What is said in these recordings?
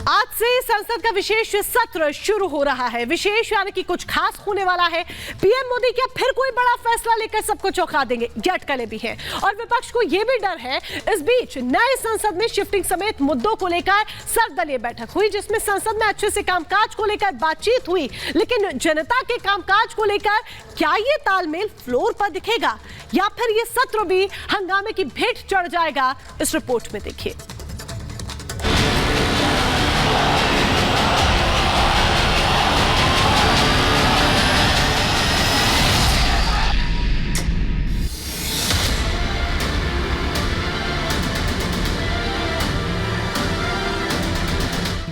आज से संसद का विशेष सत्र शुरू हो रहा है। विशेष यानी कि कुछ खास होने वाला है। पीएम मोदी क्या फिर कोई बड़ा फैसला लेकर सबको चौंका देंगे? ये अटकलें भी हैं और विपक्ष को यह भी डर है। इस बीच नए संसद में शिफ्टिंग समेत मुद्दों को लेकर सर्वदलीय बैठक हुई, जिसमें संसद में अच्छे से कामकाज को लेकर बातचीत हुई, लेकिन जनता के कामकाज को लेकर क्या ये तालमेल फ्लोर पर दिखेगा या फिर ये सत्र भी हंगामे की भेंट चढ़ जाएगा? इस रिपोर्ट में देखिए।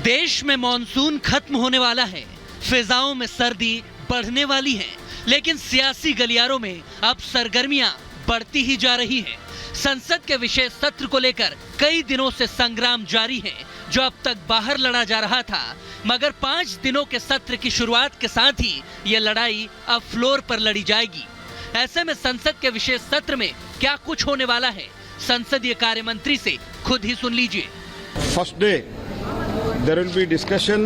देश में मॉनसून खत्म होने वाला है, फिजाओं में सर्दी बढ़ने वाली है, लेकिन सियासी गलियारों में अब सरगर्मियां बढ़ती ही जा रही हैं। संसद के विशेष सत्र को लेकर कई दिनों से संग्राम जारी है, जो अब तक बाहर लड़ा जा रहा था, मगर 5 दिनों के सत्र की शुरुआत के साथ ही ये लड़ाई अब फ्लोर पर लड़ी जाएगी। ऐसे में संसद के विशेष सत्र में क्या कुछ होने वाला है, संसदीय कार्य मंत्री से खुद ही सुन लीजिए। First day there will be discussion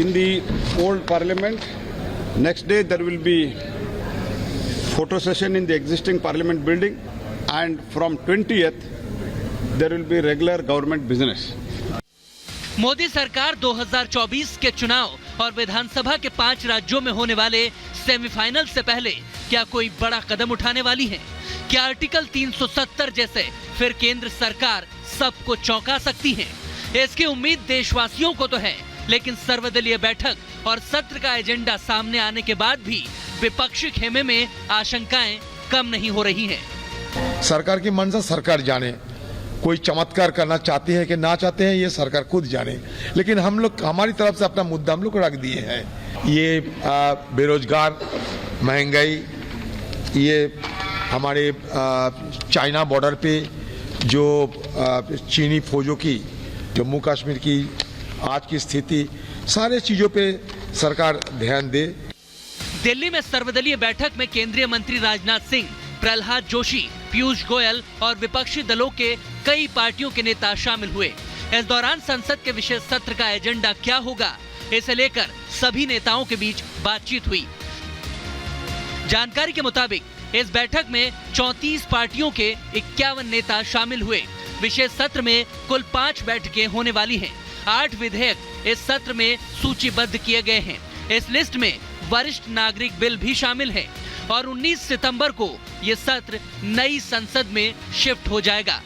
in the old parliament. Next day there will be photo session in the existing parliament building, and from 20th there will be regular government business. Modi सरकार 2024 के चुनाव और विधानसभा के 5 राज्यों में होने वाले semifinal से पहले क्या कोई बड़ा कदम उठाने वाली है? क्या आर्टिकल 370 जैसे फिर केंद्र सरकार सबको चौंका सकती है? इसकी उम्मीद देशवासियों को तो है, लेकिन सर्वदलीय बैठक और सत्र का एजेंडा सामने आने के बाद भी विपक्षी खेमे में आशंकाएं कम नहीं हो रही हैं। सरकार की मंशा सरकार जाने, कोई चमत्कार करना चाहते हैं कि ना चाहते हैं ये सरकार खुद जाने, लेकिन हम लोग हमारी तरफ से अपना मुद्दा हम लोग रख दिए हैं। ये बेरोजगार, महंगाई, ये हमारे चाइना बॉर्डर पे जो चीनी फौजों की, जम्मू कश्मीर की आज की स्थिति, सारे चीजों पे सरकार ध्यान दे। दिल्ली में सर्वदलीय बैठक में केंद्रीय मंत्री राजनाथ सिंह, प्रहलाद जोशी, पीयूष गोयल और विपक्षी दलों के कई पार्टियों के नेता शामिल हुए। इस दौरान संसद के विशेष सत्र का एजेंडा क्या होगा, इसे लेकर सभी नेताओं के बीच बातचीत हुई। जानकारी के मुताबिक इस बैठक में 34 पार्टियों के 51 नेता शामिल हुए। विशेष सत्र में कुल 5 बैठकें होने वाली हैं। 8 विधेयक इस सत्र में सूचीबद्ध किए गए हैं। इस लिस्ट में वरिष्ठ नागरिक बिल भी शामिल है और 19 सितंबर को ये सत्र नई संसद में शिफ्ट हो जाएगा।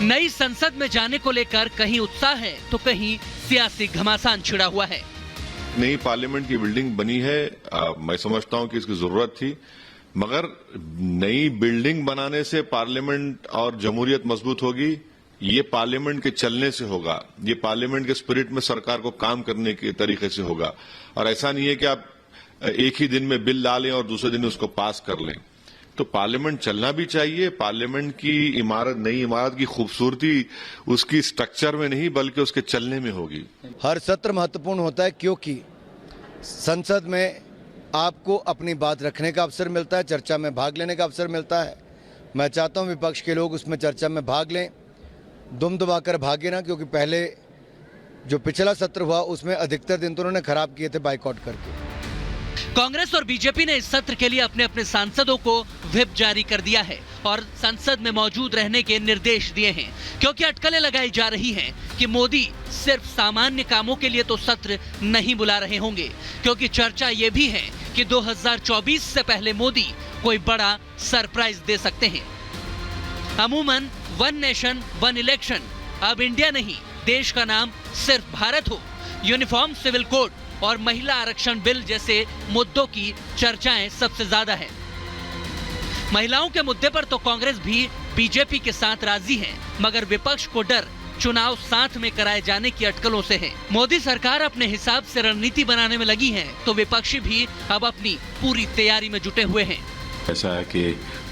नई संसद में जाने को लेकर कहीं उत्साह है तो कहीं सियासी घमासान छिड़ा हुआ है। नई पार्लियामेंट की बिल्डिंग बनी है, मैं समझता हूं कि इसकी जरूरत थी, मगर नई बिल्डिंग बनाने से पार्लियामेंट और जमहूरियत मजबूत होगी, ये पार्लियामेंट के चलने से होगा, ये पार्लियामेंट के स्पिरिट में सरकार को काम करने के तरीके से होगा। और ऐसा नहीं है कि आप एक ही दिन में बिल डालें और दूसरे दिन उसको पास कर लें। तो पार्लियामेंट चलना भी चाहिए। पार्लियामेंट की इमारत, नई इमारत की खूबसूरती उसकी स्ट्रक्चर में नहीं बल्कि उसके चलने में होगी। हर सत्र महत्वपूर्ण होता है क्योंकि संसद में आपको अपनी बात रखने का अवसर मिलता है, चर्चा में भाग लेने का अवसर मिलता है। मैं चाहता हूं विपक्ष के लोग उसमें चर्चा में भाग लें, दुम दबाकर भागे ना, क्योंकि पहले जो पिछला सत्र हुआ उसमें अधिकतर दिन तो उन्होंने खराब किए थे बाइकआउट करके। कांग्रेस और बीजेपी ने इस सत्र के लिए अपने अपने सांसदों को व्हिप जारी कर दिया है और संसद में मौजूद रहने के निर्देश दिए हैं, क्योंकि अटकलें लगाई जा रही हैं कि मोदी सिर्फ सामान्य कामों के लिए तो सत्र नहीं बुला रहे होंगे, क्योंकि चर्चा ये भी है कि 2024 से पहले मोदी कोई बड़ा सरप्राइज दे सकते हैं। अमूमन वन नेशन वन इलेक्शन, अब इंडिया नहीं, देश का नाम सिर्फ भारत हो, यूनिफॉर्म सिविल कोड और महिला आरक्षण बिल जैसे मुद्दों की चर्चाएं सबसे ज्यादा है। महिलाओं के मुद्दे पर तो कांग्रेस भी बीजेपी के साथ राजी है, मगर विपक्ष को डर चुनाव साथ में कराए जाने की अटकलों से है। मोदी सरकार अपने हिसाब से रणनीति बनाने में लगी है, तो विपक्षी भी अब अपनी पूरी तैयारी में जुटे हुए हैं। ऐसा है कि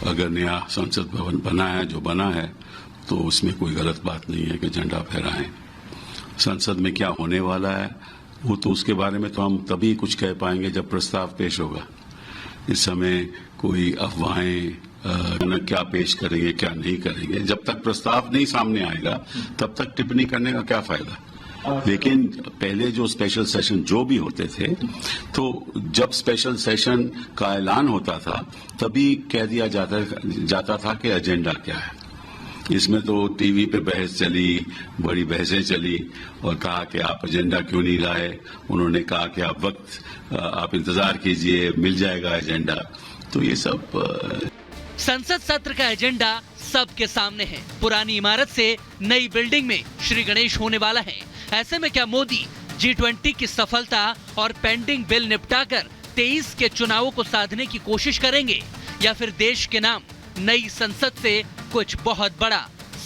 अगर नया संसद भवन बना है, जो बना है, तो उसमें कोई गलत बात नहीं है कि झंडा फहराएं। संसद में क्या होने वाला है वो तो उसके बारे में तो हम तभी कुछ कह पाएंगे जब प्रस्ताव पेश होगा। इस समय कोई अफवाहें क्या पेश करेंगे क्या नहीं करेंगे, जब तक प्रस्ताव नहीं सामने आएगा तब तक टिप्पणी करने का क्या फायदा। लेकिन पहले जो स्पेशल सेशन जो भी होते थे, तो जब स्पेशल सेशन का ऐलान होता था तभी कह दिया जाता था कि एजेंडा क्या है। इसमें तो टीवी पे बहस चली, बड़ी बहसें चली और कहा कि आप एजेंडा क्यों नहीं लाए। उन्होंने कहा कि आप इंतजार कीजिए, मिल जाएगा एजेंडा। तो ये सब संसद सत्र का एजेंडा सबके सामने है। पुरानी इमारत से नई बिल्डिंग में श्री गणेश होने वाला है। ऐसे में क्या मोदी G20 की सफलता और पेंडिंग बिल निपटाकर 23 के चुनावों को साधने की कोशिश करेंगे, या फिर देश के नाम नई संसद से कुछ बहुत बड़ा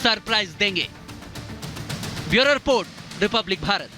सरप्राइज देंगे? Bureau report, Republic Bharat.